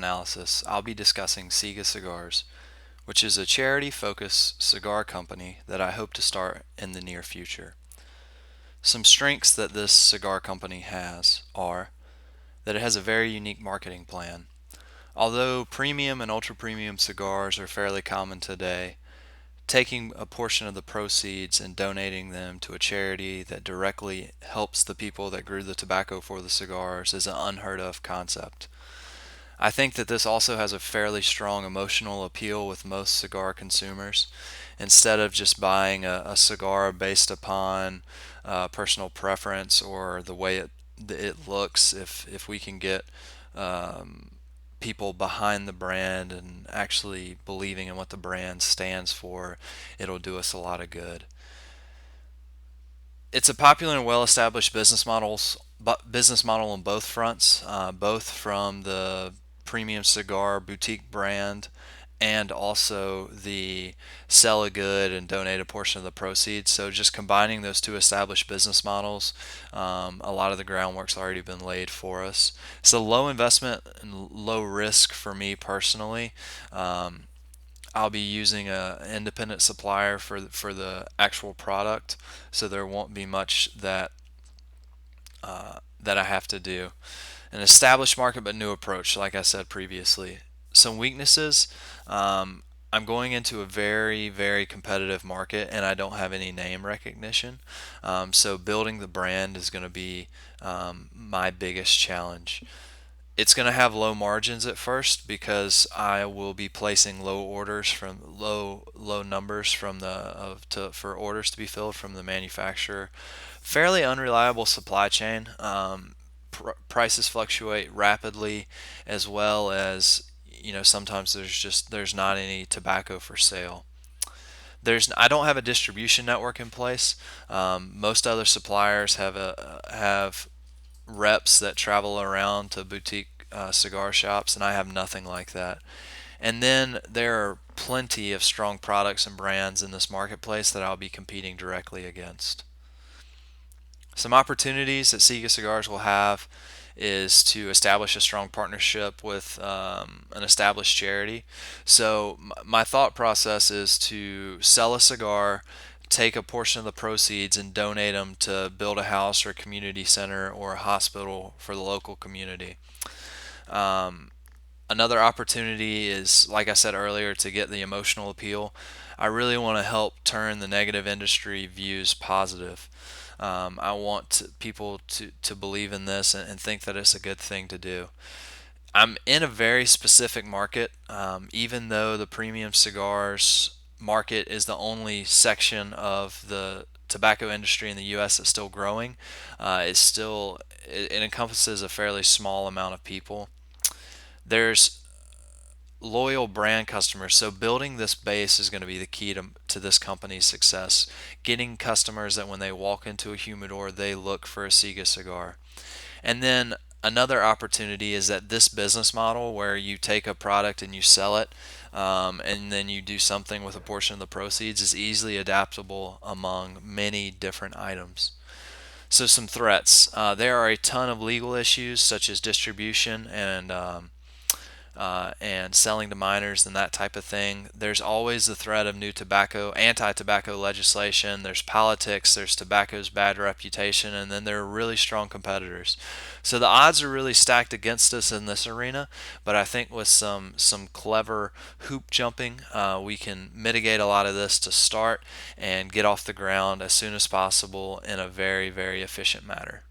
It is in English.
analysis, I'll be discussing Siga Cigars, which is a charity-focused cigar company that I hope to start in the near future. Some strengths that this cigar company has are that it has a very unique marketing plan. Although premium and ultra-premium cigars are fairly common today, taking a portion of the proceeds and donating them to a charity that directly helps the people that grew the tobacco for the cigars is an unheard of concept. I think that this also has a fairly strong emotional appeal with most cigar consumers. Instead of just buying a cigar based upon personal preference or the way it looks, if we can get um, people behind the brand and actually believing in what the brand stands for, it'll do us a lot of good. It's a popular and well-established business model on both fronts, both from the premium cigar boutique brand and also the sell a good and donate a portion of the proceeds. So just combining those two established business models, a lot of the groundwork's already been laid for us. So low investment and low risk for me personally. I'll be using an independent supplier for the actual product, so there won't be much that I have to do. An established market but new approach, like I said previously. Some weaknesses. I'm going into a very, very competitive market and I don't have any name recognition. So building the brand is going to be my biggest challenge. It's going to have low margins at first because I will be placing low numbers from for orders to be filled from the manufacturer. Fairly unreliable supply chain. Prices fluctuate rapidly, as well as sometimes there's not any tobacco for sale. I don't have a distribution network in place. Most other suppliers have reps that travel around to boutique cigar shops, and I have nothing like that. And then there are plenty of strong products and brands in this marketplace that I'll be competing directly against. Some opportunities that Siga Cigars will have is to establish a strong partnership with an established charity. So my thought process is to sell a cigar, take a portion of the proceeds and donate them to build a house or a community center or a hospital for the local community. Um, Another opportunity is, like I said earlier, to get the emotional appeal. I really want to help turn the negative industry views positive. I want people to believe in this and think that it's a good thing to do. I'm in a very specific market, even though the premium cigars market is the only section of the tobacco industry in the U.S. that's still growing. It encompasses a fairly small amount of people. There's loyal brand customers. So building this base is going to be the key to this company's success. Getting customers that when they walk into a humidor, they look for a Siga cigar. And then another opportunity is that this business model where you take a product and you sell it, and then you do something with a portion of the proceeds is easily adaptable among many different items. So some threats. There are a ton of legal issues such as distribution and selling to minors and that type of thing. There's always the threat of new anti-tobacco legislation. There's politics, there's tobacco's bad reputation, and then there are really strong competitors. So the odds are really stacked against us in this arena, but I think with some clever hoop jumping, we can mitigate a lot of this to start and get off the ground as soon as possible in a very, very efficient manner.